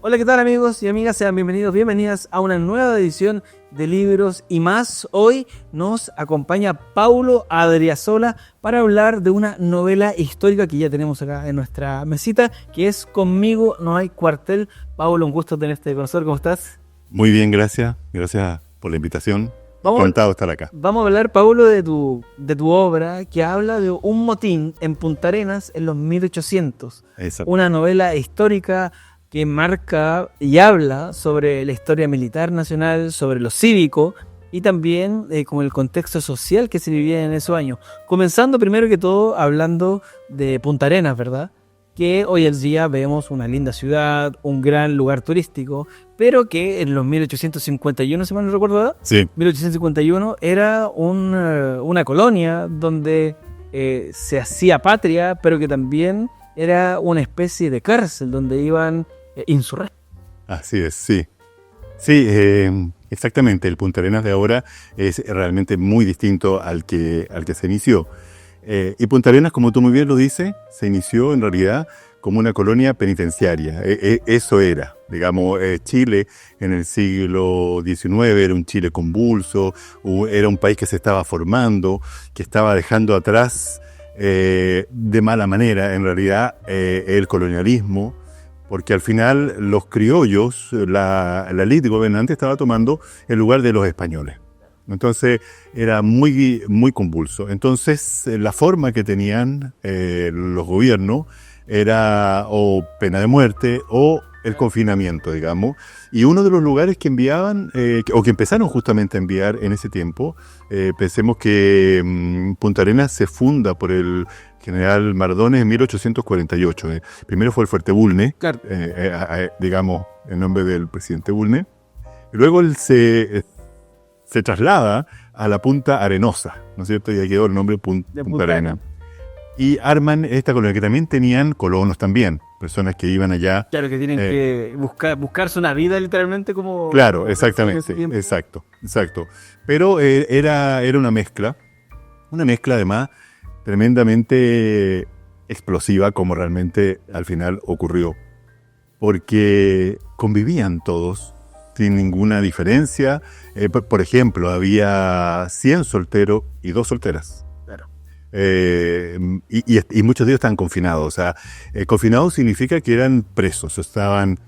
Hola, ¿qué tal amigos y amigas? Sean bienvenidos, bienvenidas a una nueva edición de Libros y Más. Hoy nos acompaña Paulo Adriasola para hablar de una novela histórica que ya tenemos acá en nuestra mesita, que es Conmigo no hay cuartel. Paulo, un gusto tenerte con nosotros, ¿cómo estás? Muy bien, gracias. Gracias por la invitación. Vamos, Encantado de estar acá. vamos a hablar, Paulo, de tu obra que habla de un motín en Punta Arenas en los 1800. Exacto. Una novela histórica que marca y habla sobre la historia militar nacional, sobre lo cívico y también como el contexto social que se vivía en esos años. Comenzando primero que todo hablando de Punta Arenas, ¿verdad? Que hoy en día vemos una linda ciudad, un gran lugar turístico, pero que en los 1851, si mal no recuerdo, Sí, 1851 era una colonia donde se hacía patria, pero que también era una especie de cárcel donde iban insurrectos. así es, sí. Sí, exactamente. El Punta Arenas de ahora es realmente muy distinto al que se inició. Y Punta Arenas, como tú muy bien lo dices, se inició en realidad como una colonia penitenciaria. Eso era, digamos, Chile en el siglo XIX era un Chile convulso, era un país que se estaba formando, que estaba dejando atrás de mala manera, en realidad, el colonialismo, porque al final los criollos, la élite gobernante estaba tomando el lugar de los españoles. Entonces era muy convulso. Entonces la forma que tenían los gobiernos era o pena de muerte o el confinamiento, digamos. Y uno de los lugares que enviaban, o que empezaron justamente a enviar en ese tiempo, pensemos que Punta Arenas se funda por el general Mardones en 1848. Primero fue el Fuerte Bulnes, Claro. digamos, en nombre del presidente Bulnes. Y luego él se traslada a la Punta Arenosa, ¿no es cierto? Y ahí quedó el nombre De Punta Arenas. Y arman esta colonia, que también tenían colonos también, personas que iban allá. Claro, que tienen que buscarse una vida literalmente como... Claro, en ese exactamente, tiempo. exacto. Pero era una mezcla además tremendamente explosiva, como realmente al final ocurrió, porque convivían todos sin ninguna diferencia. Por ejemplo, había 100 solteros y 2 solteras. Claro. Y muchos de ellos estaban confinados. O sea, confinados significa que eran presos, estaban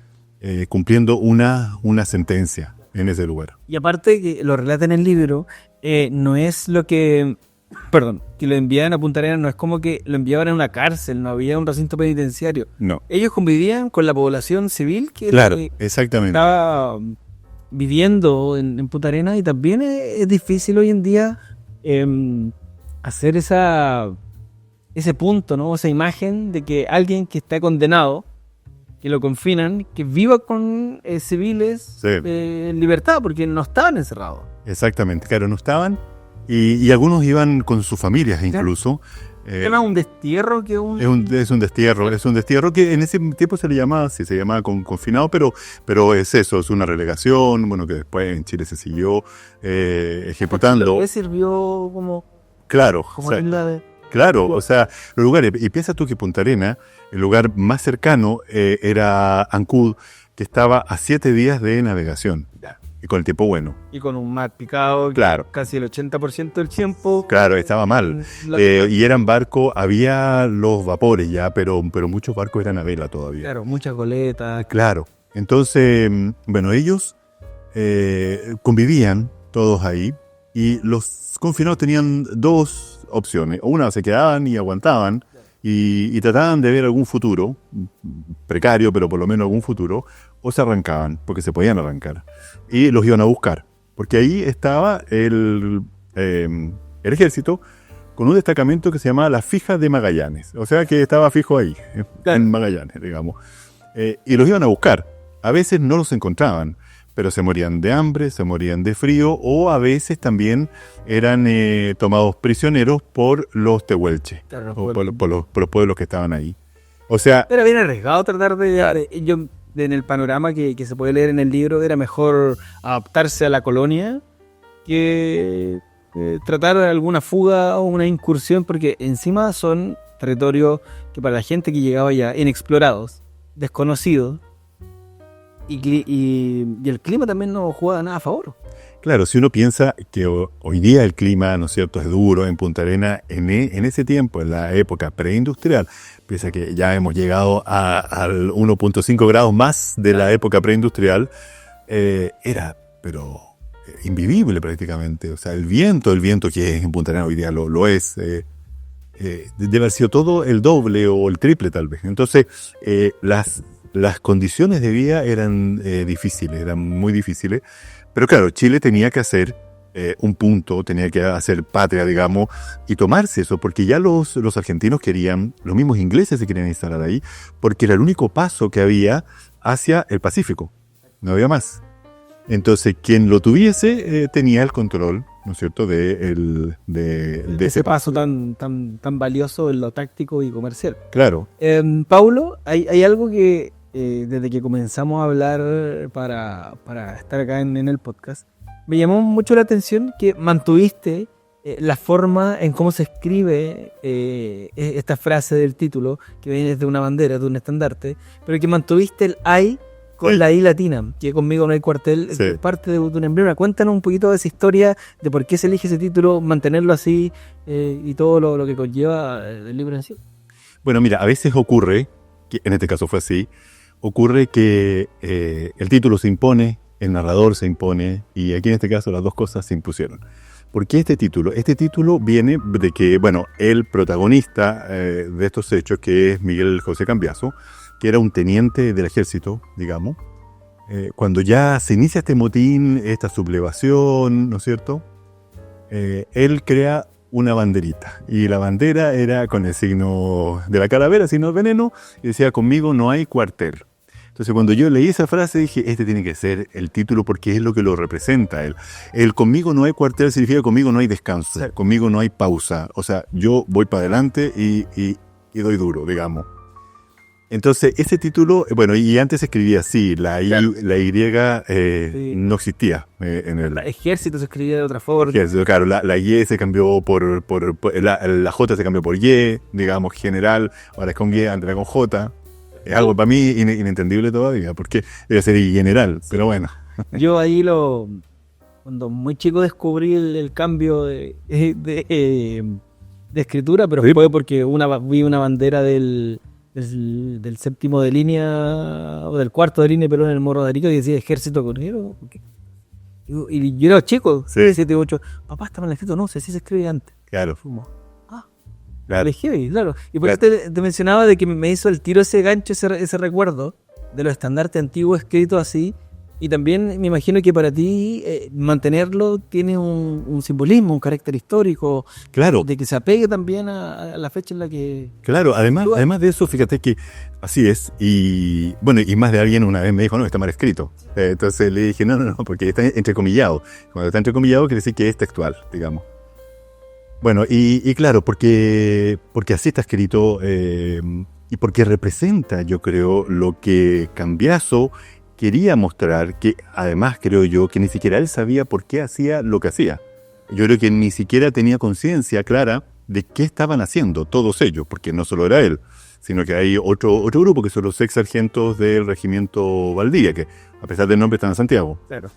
cumpliendo una sentencia en ese lugar. Y aparte que lo relata en el libro, no es lo que... Perdón, que lo enviaban a Punta Arenas, no es como que lo enviaban a una cárcel, no había un recinto penitenciario. No. Ellos convivían con la población civil que Claro, exactamente. estaba viviendo en Punta Arenas, y también es difícil hoy en día hacer ese punto, ¿no? Esa imagen de que alguien que está condenado, que lo confinan, que viva con civiles Sí. en libertad, porque no estaban encerrados. Exactamente, claro, no estaban. Y algunos iban con sus familias incluso. Es más un destierro que un... Es un destierro que en ese tiempo se llamaba confinado, pero es eso, es una relegación, bueno, que después en Chile se siguió ejecutando. Le sirvió como Claro, isla de... claro, o sea, los lugares, y piensa tú que Punta Arenas, el lugar más cercano era Ancud, que estaba a 7 días de navegación, y con el tiempo bueno. Y con un mar picado, Claro. casi el 80% del tiempo. Claro, estaba mal. Y eran barcos, había los vapores ya, pero muchos barcos eran a vela todavía. Claro, muchas goletas. Claro. Entonces, bueno, ellos convivían todos ahí, y los confinados tenían 2 opciones. Una, se quedaban y aguantaban y trataban de ver algún futuro, precario, pero por lo menos algún futuro, o se arrancaban, porque se podían arrancar. Y los iban a buscar, porque ahí estaba el ejército con un destacamento que se llamaba la Fija de Magallanes. O sea que estaba fijo ahí, Claro. en Magallanes, digamos. Y los iban a buscar. A veces no los encontraban, pero se morían de hambre, se morían de frío, o a veces también eran tomados prisioneros por los tehuelches, Claro, o por los pueblos que estaban ahí. O sea, era bien arriesgado tratar de... en el panorama que se puede leer en el libro, era mejor adaptarse a la colonia que tratar alguna fuga o una incursión, porque encima son territorios que para la gente que llegaba allá, inexplorados, desconocidos, y el clima también no juega nada a favor. Claro, si uno piensa que hoy día el clima, ¿no es cierto?, es duro en Punta Arenas, en ese tiempo, en la época preindustrial, piensa que ya hemos llegado al 1.5 grados más de la época preindustrial, era, pero invivible prácticamente. O sea, el viento que es en Punta Arenas hoy día lo es, debe haber sido todo el doble o el triple tal vez. Entonces, las condiciones de vida eran difíciles, eran muy difíciles. Pero claro, Chile tenía que hacer un punto, tenía que hacer patria, digamos, y tomarse eso, porque ya los argentinos querían, los mismos ingleses se querían instalar ahí, porque era el único paso que había hacia el Pacífico, no había más. Entonces, quien lo tuviese tenía el control, ¿no es cierto?, de ese paso tan valioso en lo táctico y comercial. Claro. Paulo, hay algo que desde que comenzamos a hablar para estar acá en el podcast, me llamó mucho la atención que mantuviste la forma en cómo se escribe esta frase del título, que viene de una bandera, de un estandarte, pero que mantuviste el "hay" con la I latina, que conmigo no hay cuartel, parte de un emblema. Cuéntanos un poquito de esa historia, de por qué se elige ese título, mantenerlo así y todo lo que conlleva el libro en sí. Bueno, mira, a veces ocurre, que en este caso fue así, ocurre que el título se impone, el narrador se impone, y aquí en este caso las dos cosas se impusieron. ¿Por qué este título? Este título viene de que, bueno, el protagonista de estos hechos, que es Miguel José Cambiaso, que era un teniente del ejército, digamos, cuando ya se inicia este motín, esta sublevación, ¿no es cierto?, él crea una banderita, y la bandera era con el signo de la calavera, signo del veneno, y decía: conmigo no hay cuartel. Entonces, cuando yo leí esa frase, dije, este tiene que ser el título, porque es lo que lo representa a él. El "conmigo no hay cuartel" significa conmigo no hay descanso, conmigo no hay pausa. O sea, yo voy para adelante y doy duro, digamos. Entonces, ese título, bueno, y antes se escribía así, la Y Sí. no existía en el... Ejército se escribía de otra forma. Claro, la Y se cambió por la J se cambió por Y, digamos, general, ahora es con Y, antes era con J. Es algo para mí inentendible todavía, porque debe ser general, pero bueno. Yo ahí cuando muy chico descubrí el cambio de escritura, pero fue porque vi una bandera del séptimo de línea, o del cuarto de línea, pero en el Morro de Arica, y decía Ejército Coronero. Y yo era chico, 7, 8. Papá, estaba en el escrito, no sé si se escribe antes. Claro. Claro. Claro. Y por eso te mencionaba de que me hizo el tiro ese gancho, ese recuerdo de los estandartes antiguos escritos así. Y también me imagino que para ti mantenerlo tiene un simbolismo, un carácter histórico. Claro. De que se apegue también a la fecha en la que... Claro, además de eso, fíjate que así es. Y bueno, y más de alguien una vez me dijo, no, está mal escrito. Entonces le dije, no, porque está entrecomillado. Cuando está entrecomillado quiere decir que es textual, digamos. Bueno, y claro, porque así está escrito y porque representa, yo creo, lo que Cambiaso quería mostrar, que además creo yo que ni siquiera él sabía por qué hacía lo que hacía. Yo creo que ni siquiera tenía conciencia clara de qué estaban haciendo todos ellos, porque no solo era él, sino que hay otro grupo que son los ex sargentos del regimiento Valdivia, que a pesar del nombre están en Santiago. Claro.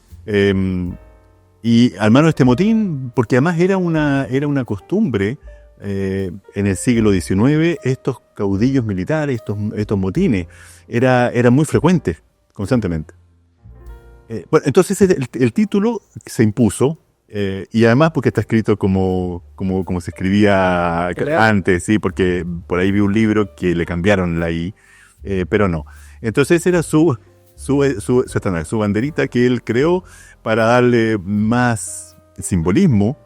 Y armaron este motín porque además era una costumbre en el siglo XIX, estos caudillos militares, estos motines, eran muy frecuentes, constantemente. Bueno, entonces el título se impuso, y además porque está escrito como se escribía antes, sí, porque por ahí vi un libro que le cambiaron la I, pero no. Entonces era su estándar, su banderita que él creó para darle más simbolismo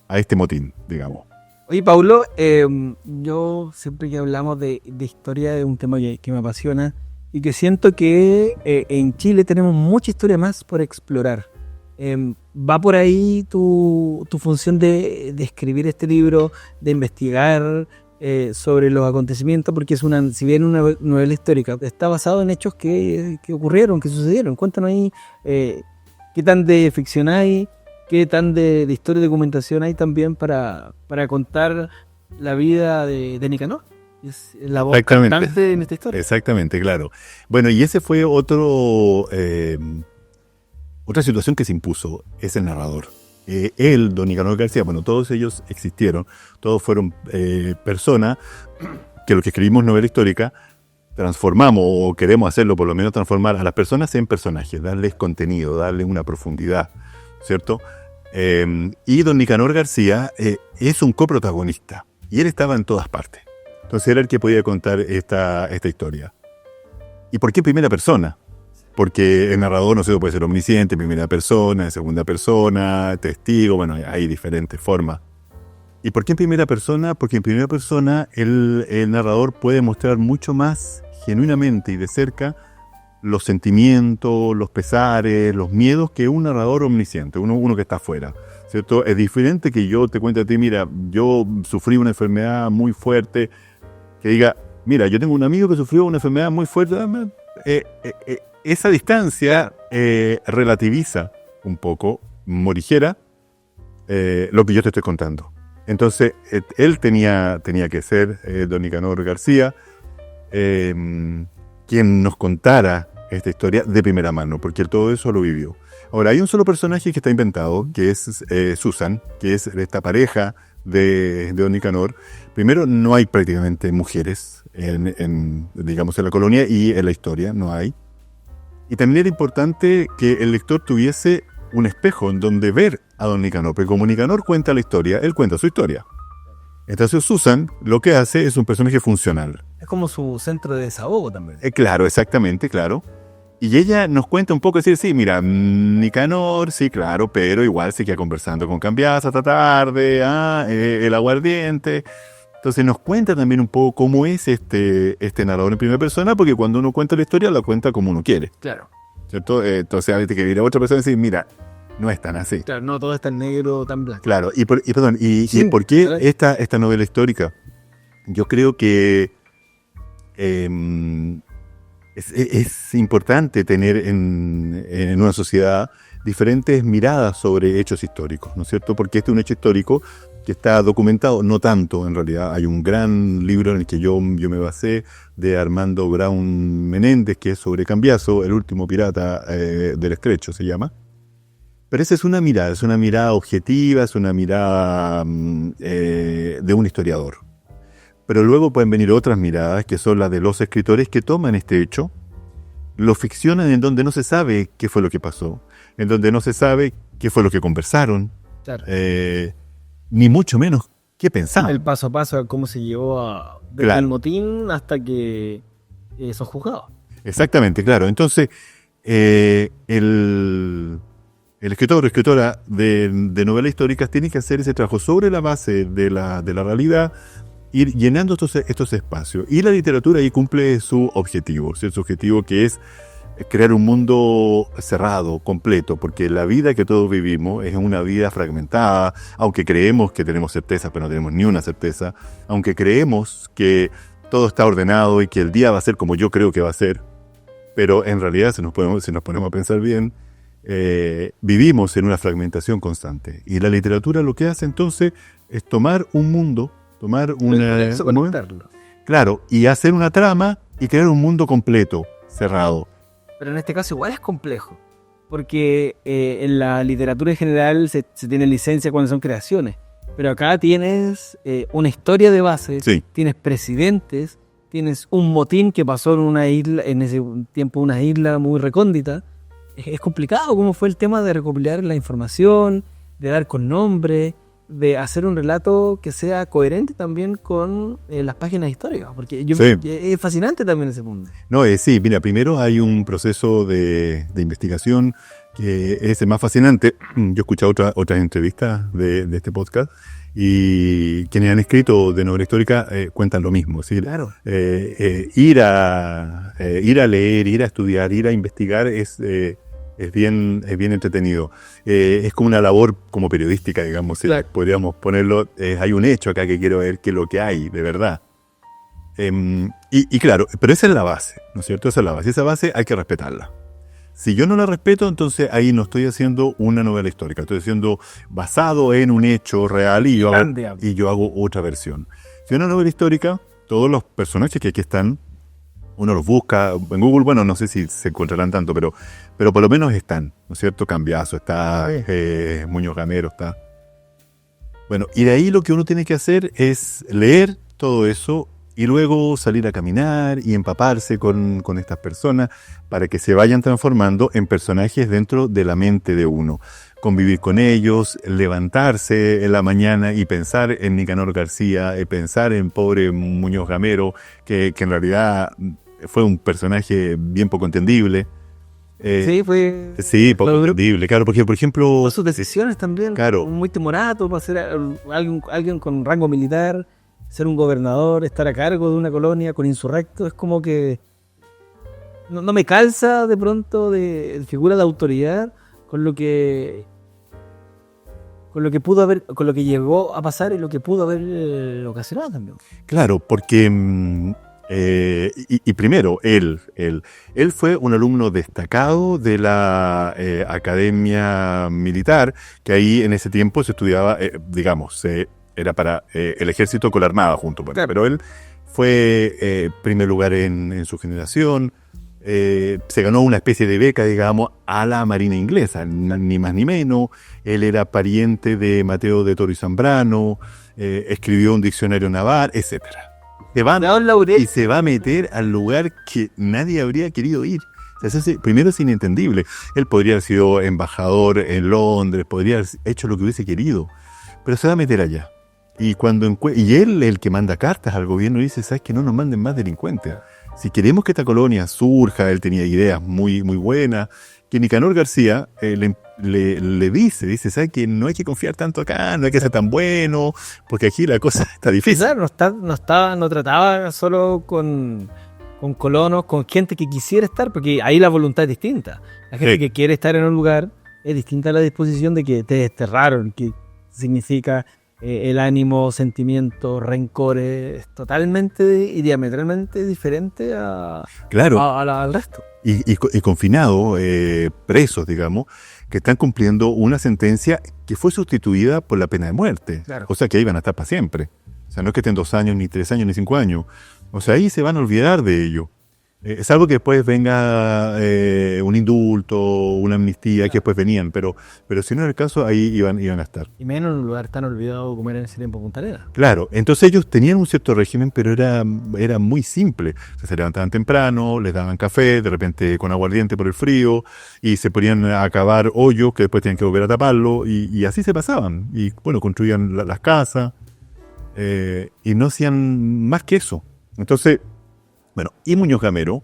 a este motín, digamos. Oye, Paulo, yo siempre que hablamos de historia es un tema que me apasiona y que siento que en Chile tenemos mucha historia más por explorar. ¿Va por ahí tu función de escribir este libro, de investigar sobre los acontecimientos? Porque si bien una novela histórica, está basado en hechos que ocurrieron, que sucedieron. Cuéntanos ahí qué tan de ficción hay, qué tan de historia y documentación hay también para contar la vida de Nicanor es la voz Exactamente. cantante en esta historia. Exactamente, claro. Bueno, y ese fue otra situación que se impuso, es el narrador. Él, don Nicanor García, bueno, todos ellos existieron, todos fueron personas que los que escribimos novela histórica transformamos, o queremos hacerlo, por lo menos transformar a las personas en personajes, darles contenido, darles una profundidad, ¿cierto? Y don Nicanor García es un coprotagonista, y él estaba en todas partes. Entonces era el que podía contar esta historia. ¿Y por qué en primera persona? Porque el narrador, no sé, puede ser omnisciente, en primera persona, en segunda persona, testigo, bueno, hay diferentes formas. ¿Y por qué en primera persona? Porque en primera persona el narrador puede mostrar mucho más genuinamente y de cerca los sentimientos, los pesares, los miedos que un narrador omnisciente, uno que está afuera, ¿cierto? Es diferente que yo te cuente a ti, mira, yo sufrí una enfermedad muy fuerte, que diga, mira, yo tengo un amigo que sufrió una enfermedad muy fuerte, esa distancia relativiza un poco, morigera, lo que yo te estoy contando. Entonces, él tenía que ser don Nicanor García, quien nos contara esta historia de primera mano, porque él todo eso lo vivió. Ahora, hay un solo personaje que está inventado, que es Susan, que es esta pareja de don Nicanor. Primero, no hay prácticamente mujeres digamos, en la colonia y en la historia, no hay. Y también era importante que el lector tuviese un espejo en donde ver a don Nicanor, porque como Nicanor cuenta la historia, él cuenta su historia. Entonces Susan lo que hace es un personaje funcional. Es como su centro de desahogo también. Claro, exactamente, claro. Y ella nos cuenta un poco, decir, sí, mira, Nicanor, sí, claro, pero igual se queda conversando con Cambiasa hasta tarde, el aguardiente. Entonces nos cuenta también un poco cómo es este narrador en primera persona, porque cuando uno cuenta la historia, la cuenta como uno quiere. Claro. ¿Cierto? Entonces a veces que viene otra persona y decir, mira, no es tan así. Claro, no todo es tan negro, tan blanco. Claro, y por qué esta novela histórica? Yo creo que es importante tener en una sociedad diferentes miradas sobre hechos históricos, ¿no es cierto? Porque este es un hecho histórico que está documentado, no tanto en realidad. Hay un gran libro en el que yo me basé, de Armando Brown Menéndez, que es sobre Cambiaso, el último pirata del Estrecho se llama. Pero esa es una mirada objetiva, es una mirada de un historiador. Pero luego pueden venir otras miradas, que son las de los escritores que toman este hecho, lo ficcionan en donde no se sabe qué fue lo que pasó, en donde no se sabe qué fue lo que conversaron, Claro. Ni mucho menos qué pensaban. El paso a paso, cómo se llevó desde Claro. el motín hasta que son juzgados. Exactamente, claro. Entonces, el escritor o escritora de novelas históricas tiene que hacer ese trabajo sobre la base de la realidad, ir llenando estos espacios. Y la literatura ahí cumple su objetivo, ¿sí? Su objetivo, que es crear un mundo cerrado, completo, porque la vida que todos vivimos es una vida fragmentada, aunque creemos que tenemos certeza, pero no tenemos ni una certeza, aunque creemos que todo está ordenado y que el día va a ser como yo creo que va a ser, pero en realidad, si nos ponemos a pensar bien, vivimos en una fragmentación constante. Y la literatura lo que hace entonces es tomar un mundo, Conectarlo. claro, y hacer una trama y crear un mundo completo, cerrado. Pero en este caso igual es complejo, porque en la literatura en general se tiene licencia cuando son creaciones, pero acá tienes una historia de base, Sí. tienes presidentes, tienes un motín que pasó en una isla, en ese tiempo una isla muy recóndita. Es complicado cómo fue el tema de recopilar la información, de dar con nombre, de hacer un relato que sea coherente también con las páginas históricas, porque Sí. es fascinante también ese mundo. No, sí, mira, primero hay un proceso de investigación que es el más fascinante. Yo he escuchado otras entrevistas de este podcast y quienes han escrito de novela histórica cuentan lo mismo. ¿Sí? Claro. Ir a leer, ir a estudiar, ir a investigar es bien entretenido. Es como una labor como periodística, digamos, si Claro. podríamos ponerlo. Hay un hecho acá que quiero ver, qué es lo que hay, de verdad. Y claro, pero esa es la base, ¿no es cierto? Esa es la base. Esa base hay que respetarla. Si yo no la respeto, entonces ahí no estoy haciendo una novela histórica. Estoy haciendo basado en un hecho real y yo hago otra versión. Si una novela histórica, todos los personajes que aquí están, uno los busca en Google, bueno, no sé si se encontrarán tanto, pero por lo menos están, ¿no es cierto? Cambiazo, está Muñoz Gamero, está. Bueno, y de ahí lo que uno tiene que hacer es leer todo eso y luego salir a caminar y empaparse con estas personas para que se vayan transformando en personajes dentro de la mente de uno. Convivir con ellos, levantarse en la mañana y pensar en Nicanor García, pensar en pobre Muñoz Gamero, que en realidad fue un personaje bien poco entendible. Sí, fue... Sí, poco entendible, claro, porque por ejemplo... sus decisiones también, claro, muy timorato para ser alguien con rango militar, ser un gobernador, estar a cargo de una colonia con insurrectos, es como que no me calza de pronto de figura de autoridad con lo que pudo haber, con lo que llegó a pasar y lo que pudo haber ocasionado también. Claro, porque y primero, él fue un alumno destacado de la Academia Militar, que ahí en ese tiempo se estudiaba, digamos, era para el ejército con la armada junto, bueno, claro. Pero él fue primer lugar en su generación, se ganó una especie de beca, digamos, a la Marina Inglesa, ni más ni menos. Él era pariente de Mateo de Toro y Zambrano, escribió un diccionario naval, etcétera. Y se va a meter al lugar que nadie habría querido ir. O sea, primero es inentendible. Él podría haber sido embajador en Londres, podría haber hecho lo que hubiese querido, pero se va a meter allá. Y él, el que manda cartas al gobierno, dice, ¿sabes qué? No nos manden más delincuentes. Si queremos que esta colonia surja, él tenía ideas muy, muy buenas, que Nicanor García le dice, ¿sabes qué? No hay que confiar tanto acá, no hay que ser tan bueno, porque aquí la cosa está difícil. Claro, no trataba solo con colonos, con gente que quisiera estar, porque ahí la voluntad es distinta. La gente que quiere estar en un lugar es distinta a la disposición de que te desterraron, que significa el ánimo, sentimiento, rencores, totalmente y diametralmente diferente al resto. Y confinados, presos, digamos, que están cumpliendo una sentencia que fue sustituida por la pena de muerte. Claro. O sea que ahí van a estar para siempre. O sea, no es que estén 2 años, ni 3 años, ni 5 años. O sea, ahí se van a olvidar de ello. Salvo que después venga un indulto, una amnistía, que después venían, pero si no era el caso, ahí iban a estar. Y menos en un lugar tan olvidado como era en ese tiempo Punta Arenas. Claro, entonces ellos tenían un cierto régimen, pero era muy simple. O sea, se levantaban temprano, les daban café, de repente con aguardiente por el frío, y se ponían a cavar hoyos que después tenían que volver a taparlo, y así se pasaban. Y bueno, construían las casas, y no hacían más que eso. Entonces, bueno, y Muñoz Gamero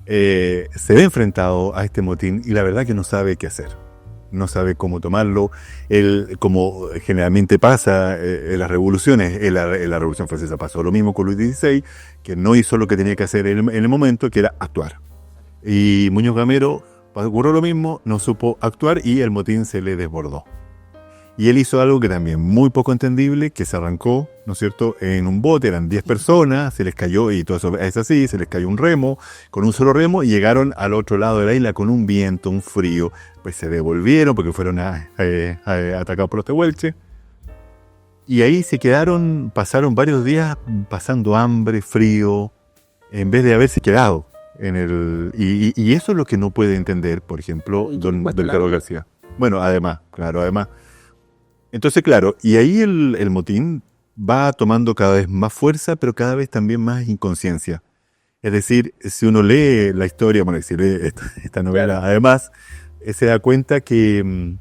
se ve enfrentado a este motín y la verdad que no sabe qué hacer. No sabe cómo tomarlo. Él, como generalmente pasa en las revoluciones, en la Revolución Francesa pasó lo mismo con Luis XVI, que no hizo lo que tenía que hacer en el momento, que era actuar. Y Muñoz Gamero ocurrió lo mismo, no supo actuar y el motín se le desbordó. Y él hizo algo que también muy poco entendible, que se arrancó, ¿no es cierto?, en un bote, eran 10 personas, se les cayó, y todo eso es así, se les cayó un remo, con un solo remo, y llegaron al otro lado de la isla con un viento, un frío, pues se devolvieron porque fueron atacados por los tehuelches, y ahí se quedaron, pasaron varios días pasando hambre, frío, en vez de haberse quedado en el... Y eso es lo que no puede entender, por ejemplo, don Carlos García. Bueno, además. Entonces, claro, y ahí el motín va tomando cada vez más fuerza, pero cada vez también más inconsciencia. Es decir, si uno lee la historia, bueno, si lee esta novela, claro, además, se da cuenta que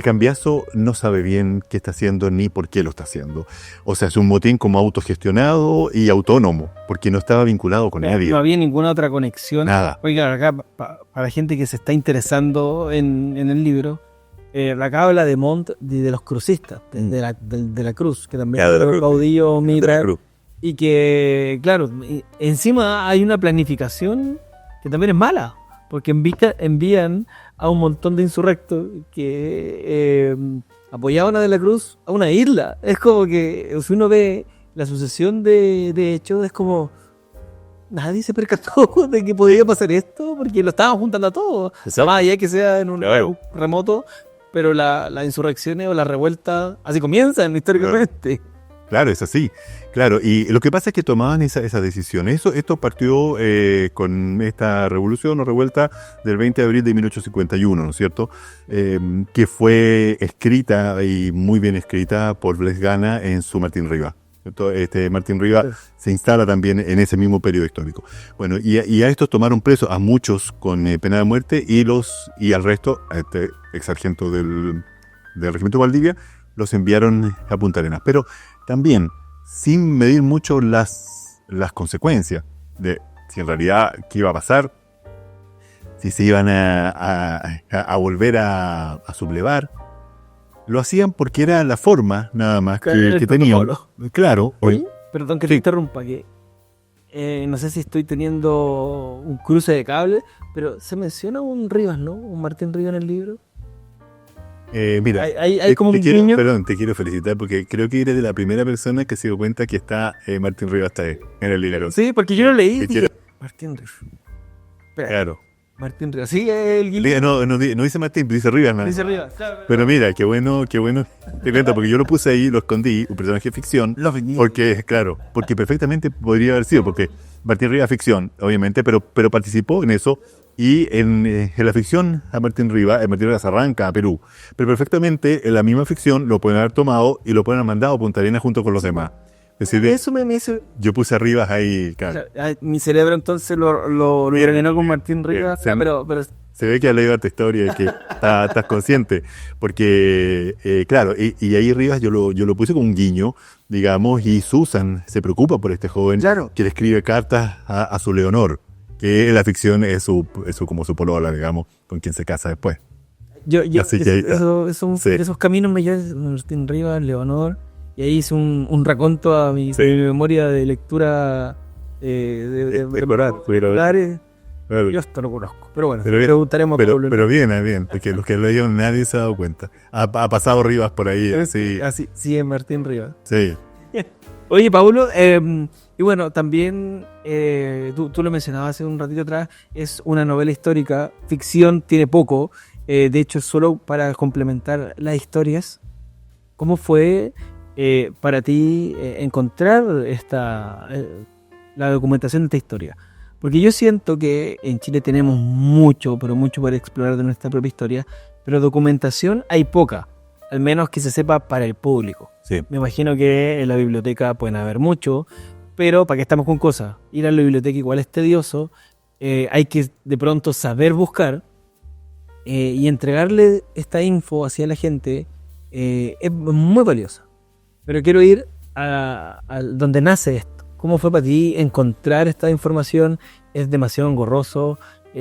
Cambiaso no sabe bien qué está haciendo ni por qué lo está haciendo. O sea, es un motín como autogestionado y autónomo, porque no estaba vinculado con nadie. No había ninguna otra conexión. Nada. Oiga, acá, para gente que se está interesando en el libro, acá habla de Montt, de los crucistas, de la Cruz, que también es un caudillo militar, y que, claro, encima hay una planificación que también es mala, porque envían a un montón de insurrectos que apoyaban a De la Cruz a una isla. Es como que, si uno ve la sucesión de hechos, es como... Nadie se percató de que podía pasar esto, porque lo estaban juntando a todos. Más allá que sea en un remoto, pero las insurrecciones o las revueltas así comienzan históricamente. Claro, es así. Claro, y lo que pasa es que tomaban esa decisión. Esto partió con esta revolución o revuelta del 20 de abril de 1851, ¿no es cierto? Que fue escrita y muy bien escrita por Blaise Gana en su Martín Riva. Martín Riva se instala también en ese mismo periodo histórico. Bueno, y a estos tomaron presos a muchos con pena de muerte y al resto, a este ex sargento del regimiento Valdivia, los enviaron a Punta Arenas. Pero también sin medir mucho las consecuencias de si en realidad qué iba a pasar, si se iban a volver a sublevar. Lo hacían porque era la forma nada más que tenían. Claro. Oye, perdón que te interrumpa, que no sé si estoy teniendo un cruce de cable, pero se menciona un Rivas, ¿no? Un Martín Rivas en el libro. Mira, hay como un guiño. Perdón, te quiero felicitar porque creo que eres de la primera persona que se dio cuenta que está Martín Rivas está ahí, en el libro. Sí, porque yo lo leí y dije, Martín Rivas. Espera, claro. Martín Rivas. Sí, el guiño. No dice Martín, dice Rivas. ¿No? Dice Rivas. Claro, pero mira, qué bueno. Te cuento, porque yo lo puse ahí, lo escondí, un personaje de ficción. Porque perfectamente podría haber sido, porque Martín Rivas ficción, obviamente, pero participó en eso. Y en la ficción a Martín Rivas arranca a Perú. Pero perfectamente en la misma ficción lo pueden haber tomado y lo pueden haber mandado a Punta Arenas junto con los demás. Es decir, eso me hizo. Yo puse a Rivas ahí, claro. O sea, mi cerebro entonces lo rellenó con Martín Rivas, pero se ve que has leído esta historia y que estás consciente. Porque, claro, y ahí Rivas yo lo puse con un guiño, digamos, y Susan se preocupa por este joven que le escribe cartas a su Leonor, que en la ficción es como su polola, digamos, con quien se casa después. Esos caminos me llevan Martín Rivas, Leonor, y ahí hice un raconto a mi memoria de lectura escolares. Yo esto no conozco, pero bueno, preguntaremos. Pero bien, porque los que lo leyeron nadie se ha dado cuenta. Ha pasado Rivas por ahí. Sí, es Martín Rivas. Sí. Oye, Paulo, y bueno, también tú lo mencionabas hace un ratito atrás, es una novela histórica, ficción tiene poco, de hecho solo para complementar las historias. ¿Cómo fue para ti encontrar la documentación de esta historia? Porque yo siento que en Chile tenemos mucho, pero mucho por explorar de nuestra propia historia, pero documentación hay poca, al menos que se sepa para el público. Sí. Me imagino que en la biblioteca pueden haber mucho, pero ¿para qué estamos con cosas? Ir a la biblioteca igual es tedioso, hay que de pronto saber buscar y entregarle esta info hacia la gente es muy valiosa. Pero quiero ir a donde nace esto. ¿Cómo fue para ti encontrar esta información? ¿Es demasiado engorroso?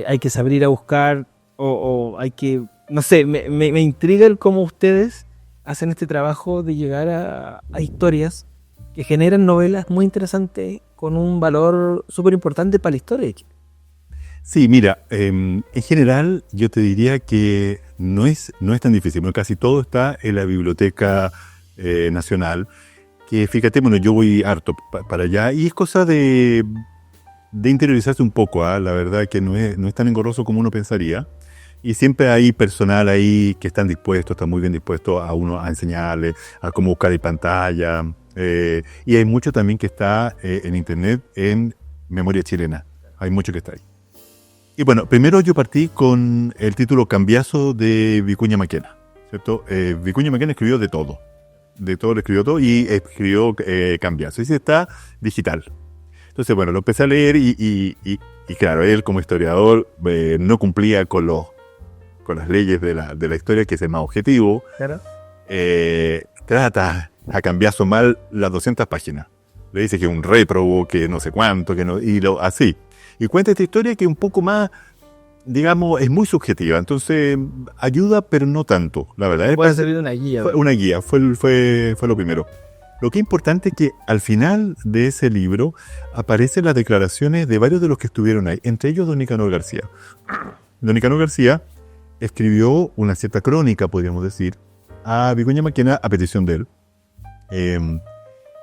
¿Hay que saber ir a buscar? ¿O hay que...? No sé, me intriga el cómo ustedes hacen este trabajo de llegar a historias que generan novelas muy interesantes con un valor súper importante para la historia de Chile. Sí, mira, en general yo te diría que no es tan difícil, porque casi todo está en la Biblioteca Nacional, que fíjate, bueno, yo voy harto para allá y es cosa de interiorizarse un poco, la verdad que no es tan engorroso como uno pensaría. Y siempre hay personal ahí que están muy bien dispuestos a uno a enseñarle, a cómo buscar en pantalla. Y hay mucho también que está en internet en Memoria Chilena. Hay mucho que está ahí. Y bueno, primero yo partí con el título Cambiazo de Vicuña Maquena, ¿cierto? Vicuña Maquena escribió de todo lo escribió todo y escribió Cambiazo. Y ese está digital. Entonces, bueno, lo empecé a leer y claro, él como historiador no cumplía con las leyes de la historia, que es el más objetivo. Claro. Trata a Cambiazo mal las 200 páginas. Le dice que es un réprobo, que no sé cuánto, así. Y cuenta esta historia que un poco más, digamos, es muy subjetiva. Entonces, ayuda, pero no tanto, la verdad. Puede servir de una guía. Una guía, fue lo primero. Lo que es importante es que al final de ese libro aparecen las declaraciones de varios de los que estuvieron ahí, entre ellos don Nicanor García. Don Nicanor García escribió una cierta crónica, podríamos decir, a Vicuña Maquena a petición de él.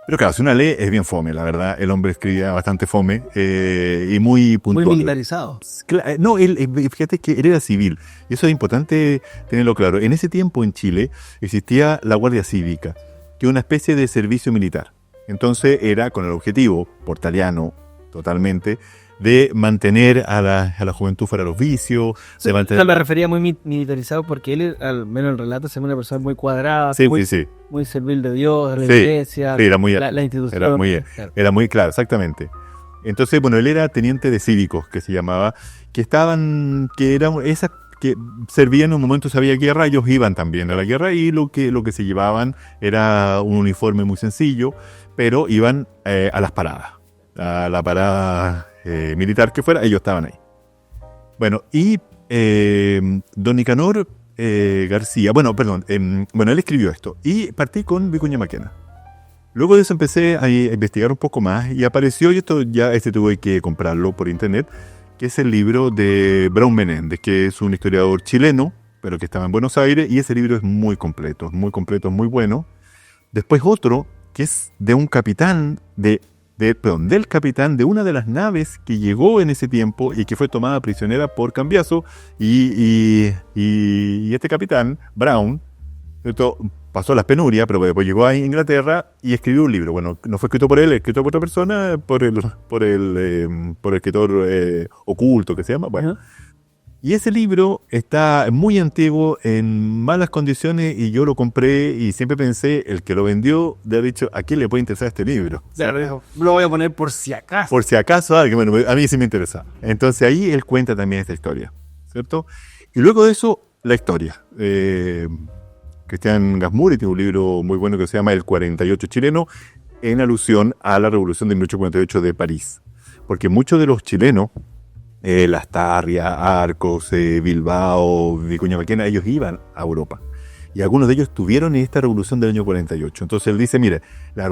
Pero claro, si una lee es bien fome, la verdad. El hombre escribía bastante fome y muy puntual. Muy militarizado. No, fíjate que él era civil. Y eso es importante tenerlo claro. En ese tiempo en Chile existía la Guardia Cívica, que es una especie de servicio militar. Entonces era con el objetivo, portaliano totalmente, de mantener a la juventud fuera de los vicios, de mantener... O sea, me refería muy militarizado porque él, al menos en el relato, se ve una persona muy cuadrada, Sí, muy, sí, sí. muy servil de Dios, de la Sí, iglesia, sí, era muy, la institución. Claro. era muy claro, exactamente. Entonces, bueno, él era teniente de cívicos, que se llamaba, que eran esas que servían en un momento, si había guerra, ellos iban también a la guerra y lo que se llevaban era un uniforme muy sencillo, pero iban a las paradas, a la parada militar que fuera, ellos estaban ahí. Bueno, y don Nicanor García, bueno, él escribió esto y partí con Vicuña Maquena. Luego de eso empecé a investigar un poco más y apareció, y esto ya tuve que comprarlo por internet, que es el libro de Braun Menéndez, que es un historiador chileno, pero que estaba en Buenos Aires, y ese libro es muy completo, muy bueno. Después otro, que es de un capitán, del capitán de una de las naves que llegó en ese tiempo y que fue tomada prisionera por Cambiaso, y este capitán, Brown, ¿cierto?, pasó las penurias, pero después llegó a Inglaterra y escribió un libro. Bueno, no fue escrito por él, escrito por otra persona, por el escritor oculto que se llama. Bueno, y ese libro está muy antiguo, en malas condiciones, y yo lo compré y siempre pensé, el que lo vendió, de haber dicho, ¿a quién le puede interesar este libro? Claro, lo voy a poner por si acaso. Por si acaso, bueno, a mí sí me interesa. Entonces ahí él cuenta también esta historia, ¿cierto? Y luego de eso, la historia. Cristian Gasmuri tiene un libro muy bueno que se llama El 48 chileno, en alusión a la revolución de 1848 de París. Porque muchos de los chilenos, Lastarria, Arcos, Bilbao, Vicuña Maquena, ellos iban a Europa. Y algunos de ellos estuvieron en esta revolución del año 48. Entonces él dice, mire, la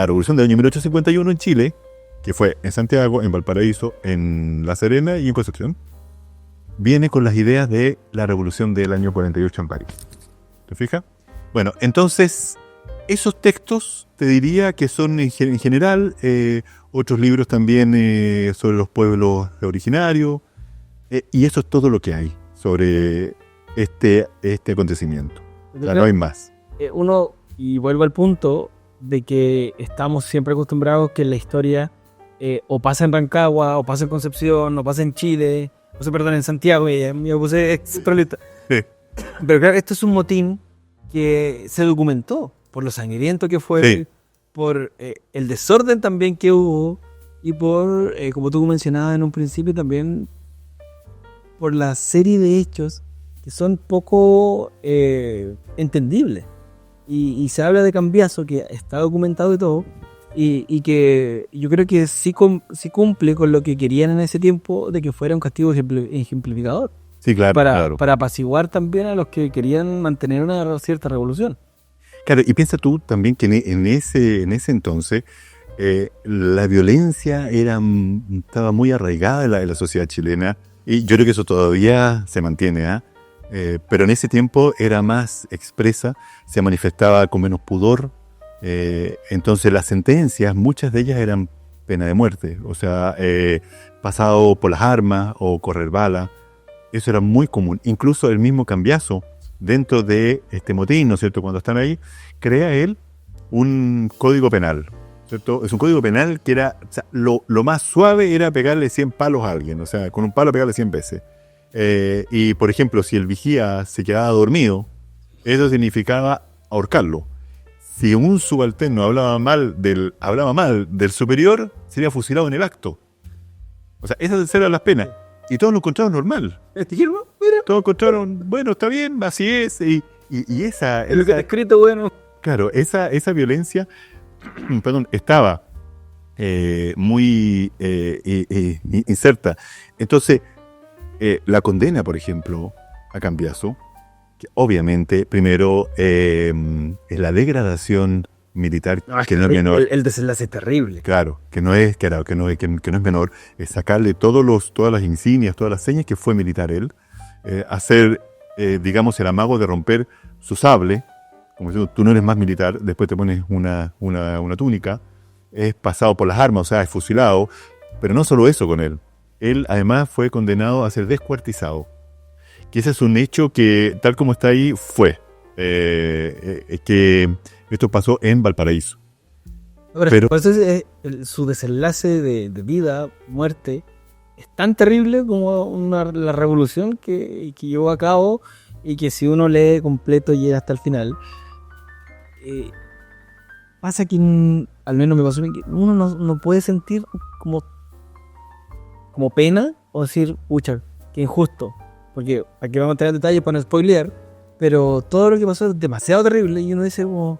revolución del año 1851 en Chile, que fue en Santiago, en Valparaíso, en La Serena y en Concepción, viene con las ideas de la revolución del año 48 en París. ¿Te fijas? Bueno, entonces, esos textos te diría que son en general, otros libros también sobre los pueblos originarios, y eso es todo lo que hay sobre este acontecimiento. O sea, no hay más. Y vuelvo al punto de que estamos siempre acostumbrados que la historia o pasa en Rancagua, o pasa en Concepción, o pasa en Chile, en Santiago, y me puse extralista. Sí. Pero claro, esto es un motín que se documentó por lo sangriento que fue, Sí, por el desorden también que hubo, y por, como tú mencionabas en un principio, también por la serie de hechos que son poco entendibles. Y se habla de Cambiaso, que está documentado y todo, y que yo creo que sí cumple con lo que querían en ese tiempo, de que fuera un castigo ejemplificador. sí, claro, claro. Para apaciguar también a los que querían mantener una cierta revolución. Claro, y piensa tú también que en ese entonces la violencia estaba muy arraigada en la sociedad chilena, y yo creo que eso todavía se mantiene, ¿eh? Pero en ese tiempo era más expresa, se manifestaba con menos pudor, entonces las sentencias, muchas de ellas eran pena de muerte, o sea, pasado por las armas o correr bala. Eso era muy común. Incluso el mismo Cambiaso, dentro de este motín, ¿no es cierto?, cuando están ahí, crea él un código penal, ¿cierto? Es un código penal que era, o sea, lo más suave era pegarle 100 palos a alguien, o sea, con un palo pegarle 100 veces. Y, por ejemplo, si el vigía se quedaba dormido, eso significaba ahorcarlo. Si un subalterno hablaba mal del superior, sería fusilado en el acto. O sea, esas eran las penas. Y todos lo encontraron normal. Todos encontraron, bueno, está bien, así es. Y esa... Lo que está escrito, bueno. Claro, esa violencia, perdón, estaba muy inserta. Entonces, la condena, por ejemplo, a Cambiaso, que obviamente, primero, es la degradación militar, que no es menor. El desenlace es terrible. Claro, que no es menor, es sacarle todas las insignias, todas las señas que fue militar él, hacer, digamos, el amago de romper su sable, como diciendo, tú no eres más militar, después te pones una túnica, es pasado por las armas, o sea, es fusilado, pero no solo eso con él. Él además fue condenado a ser descuartizado, que ese es un hecho que, tal como está ahí, fue, que esto pasó en Valparaíso. Pero- por eso su desenlace de vida, muerte, es tan terrible como la revolución que llevó a cabo y que si uno lee completo y llega hasta el final, pasa que, al menos me pasó a mí, que uno no puede sentir como pena o decir, pucha, qué injusto. Porque aquí vamos a tener detalles para no spoilear, pero todo lo que pasó es demasiado terrible y uno dice como...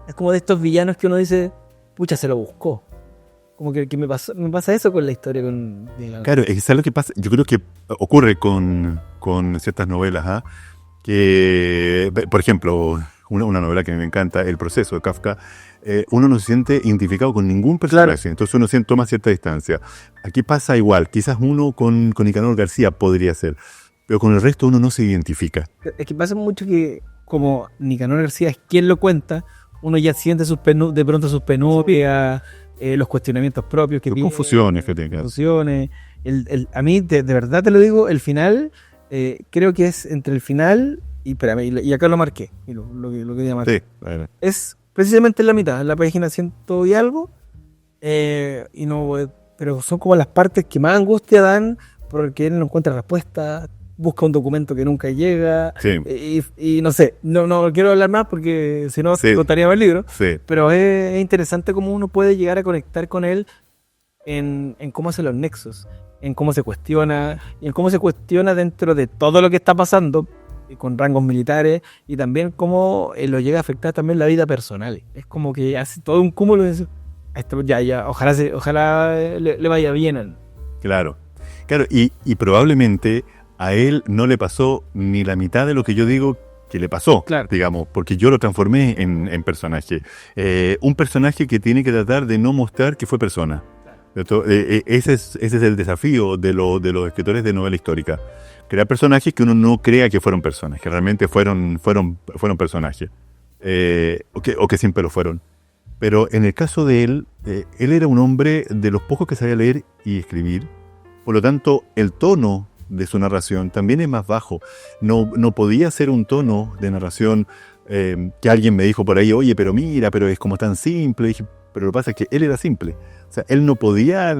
Es como de estos villanos que uno dice, pucha, se lo buscó. Como que me pasa eso con la historia. Claro, es que ¿sabes lo que pasa? Yo creo que ocurre con ciertas novelas, ¿ah? Que, por ejemplo, una novela que me encanta, El proceso de Kafka, uno no se siente identificado con ningún personaje, Claro. entonces uno toma cierta distancia. Aquí pasa igual, quizás uno con Nicanor García podría ser, pero con el resto uno no se identifica. Es que pasa mucho que, como Nicanor García es quien lo cuenta, uno ya siente de pronto sus penurias, los cuestionamientos propios que Sus tiene, confusiones que tengas. confusiones. A mí, de verdad te lo digo, el final, creo que es entre el final y, espérame, y acá lo marqué, y lo que voy a marcar. Sí, bueno. Es precisamente en la mitad, en la página 100 y algo, y no, pero son como las partes que más angustia dan porque él no encuentra respuesta, busca un documento que nunca llega, Sí. y no sé, no quiero hablar más porque si no Sí. contaría más el libro, Sí. pero es interesante cómo uno puede llegar a conectar con él en cómo hace los nexos, en cómo se cuestiona, y en cómo se cuestiona dentro de todo lo que está pasando, con rangos militares, y también cómo lo llega a afectar también la vida personal. Es como que hace todo un cúmulo de eso. Esto ya, ojalá le vaya bien. Claro, y probablemente a él no le pasó ni la mitad de lo que yo digo que le pasó, Claro. digamos, porque yo lo transformé en personaje. Un personaje que tiene que tratar de no mostrar que fue persona. Ese es el desafío de los escritores de novela histórica. Crear personajes que uno no crea que fueron personas, que realmente fueron personajes. O que siempre lo fueron. Pero en el caso de él era un hombre de los pocos que sabía leer y escribir. Por lo tanto, el tono de su narración también es más bajo. No podía ser un tono de narración que alguien me dijo por ahí, oye, pero mira, pero es como tan simple. Y dije, pero lo que pasa es que él era simple. O sea, él no podía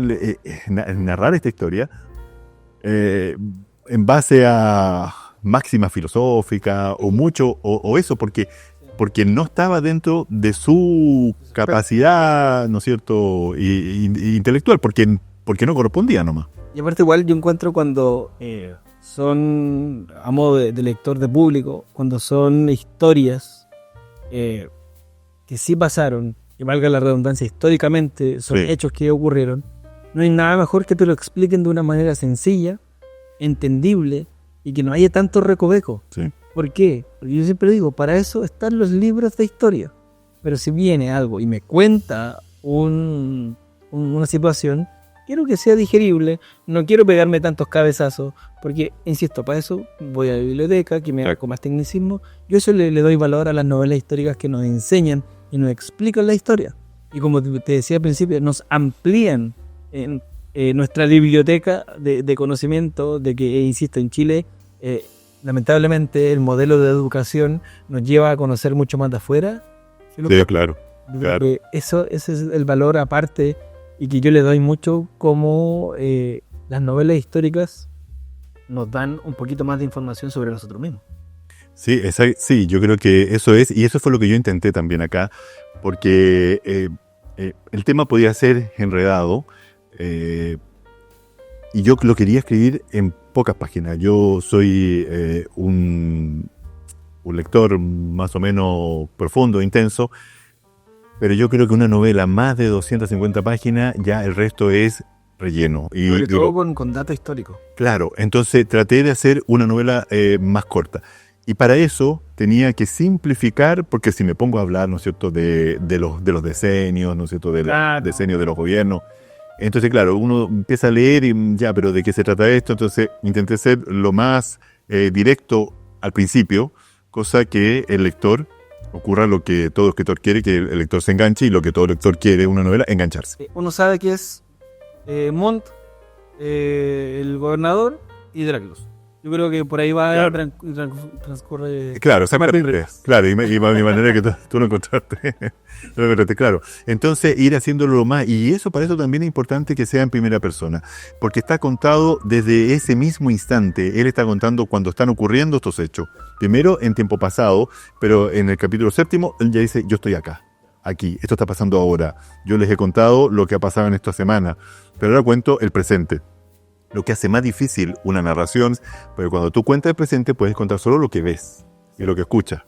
narrar esta historia en base a máxima filosófica o mucho, o eso, porque no estaba dentro de su capacidad, ¿no es cierto?, intelectual, porque no correspondía nomás. Y aparte igual yo encuentro cuando son, a modo de lector de público, cuando son historias que sí pasaron, y valga la redundancia, históricamente son Sí. hechos que ocurrieron, no hay nada mejor que te lo expliquen de una manera sencilla, entendible, y que no haya tanto recoveco. Sí. ¿Por qué? Porque yo siempre digo, para eso están los libros de historia. Pero si viene algo y me cuenta una situación, quiero que sea digerible, no quiero pegarme tantos cabezazos, porque, insisto, para eso voy a la biblioteca, que me haga con más tecnicismo. Yo eso le doy valor a las novelas históricas que nos enseñan y nos explican la historia. Y como te decía al principio, nos amplían en nuestra biblioteca de conocimiento, de que, insisto, en Chile, lamentablemente el modelo de educación nos lleva a conocer mucho más de afuera. Sí, claro. Yo creo que ese es el valor aparte y que yo le doy mucho, como las novelas históricas nos dan un poquito más de información sobre nosotros mismos. Sí, sí, yo creo que eso es, y eso fue lo que yo intenté también acá, porque el tema podía ser enredado, y yo lo quería escribir en pocas páginas. Yo soy un lector más o menos profundo, intenso, pero yo creo que una novela más de 250 páginas, ya el resto es relleno. Y Sobre todo con datos históricos. Claro, entonces traté de hacer una novela más corta. Y para eso tenía que simplificar, porque si me pongo a hablar, ¿no es cierto?, de los decenios, ¿no es cierto?, de los decenios de los gobiernos. Entonces, claro, uno empieza a leer y ya, pero ¿de qué se trata esto? Entonces intenté ser lo más directo al principio, cosa que el lector, ocurra lo que todo escritor quiere, que el lector se enganche, y lo que todo lector quiere en una novela, engancharse. Uno sabe que es Montt, el gobernador y Draclos. Yo creo que por ahí va Claro. transcurre. Claro, exactamente. Claro, y mi manera que tú lo encontraste. Tú lo encontraste, claro. Entonces, ir haciéndolo más. Y eso, para eso también es importante que sea en primera persona. Porque está contado desde ese mismo instante. Él está contando cuando están ocurriendo estos hechos. Primero en tiempo pasado, pero en el capítulo 7, él ya dice, yo estoy acá. Aquí, esto está pasando ahora. Yo les he contado lo que ha pasado en esta semana. Pero ahora cuento el presente. Lo que hace más difícil una narración, porque cuando tú cuentas el presente puedes contar solo lo que ves y lo que escuchas.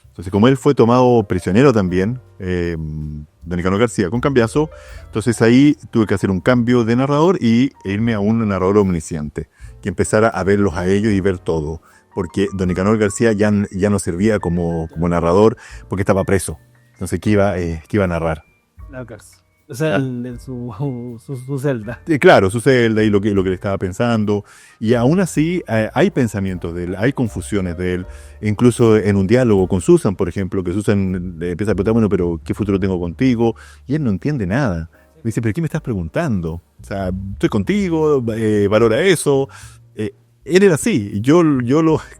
Entonces, como él fue tomado prisionero también, don Nicanor García, con Cambiaso, entonces ahí tuve que hacer un cambio de narrador y irme a un narrador omnisciente, que empezara a verlos a ellos y ver todo. Porque don Nicanor García ya no servía como narrador porque estaba preso. Entonces, ¿qué iba a narrar? La cárcel. O sea, su celda. Claro, su celda y lo que le estaba pensando. Y aún así hay pensamientos de él, hay confusiones de él. Incluso en un diálogo con Susan, por ejemplo, que Susan le empieza a preguntar, bueno, pero ¿qué futuro tengo contigo? Y él no entiende nada. Me dice, ¿pero qué me estás preguntando? O sea, estoy contigo, valora eso. Él era así, yo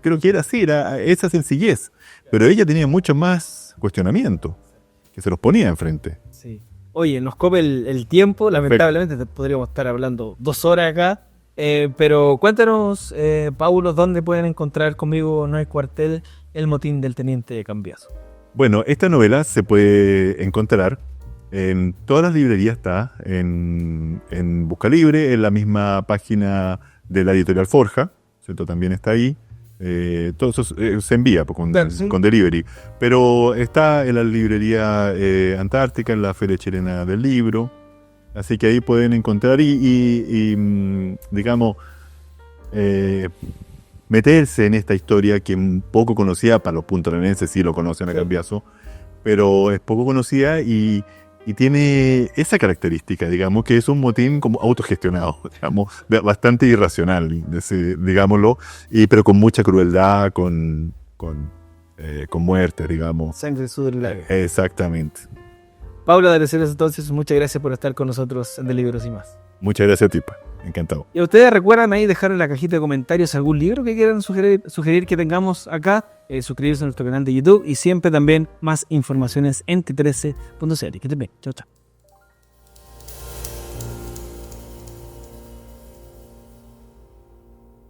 creo que era así, era esa sencillez. Pero ella tenía mucho más cuestionamientos que se los ponía enfrente. Sí. Oye, nos come el tiempo, lamentablemente podríamos estar hablando 2 horas acá, pero cuéntanos, Paulo, ¿dónde pueden encontrar conmigo No hay cuartel, El motín del teniente Cambiaso? Bueno, esta novela se puede encontrar en todas las librerías, está en Buscalibre, en la misma página de la editorial Forja, ¿cierto? También está ahí. Todo eso se envía con delivery, pero está en la librería Antártica, en la Feria Chilena del Libro, así que ahí pueden encontrar digamos, meterse en esta historia que un poco conocida, para los puntarenenses sí lo conocen a Cambiaso, pero es poco conocida y tiene esa característica, digamos, que es un motín como autogestionado, digamos, bastante irracional, digámoslo, pero con mucha crueldad, con muerte, digamos. Sangre, sudor y lágrimas. Exactamente. Paulo de Areceles, entonces, muchas gracias por estar con nosotros en De Libros y Más. Muchas gracias a ti, encantado. Y a ustedes recuerdan ahí dejar en la cajita de comentarios algún libro que quieran sugerir que tengamos acá, suscribirse a nuestro canal de YouTube y siempre también más informaciones en t13.cl. Que te bien. Chao, chao.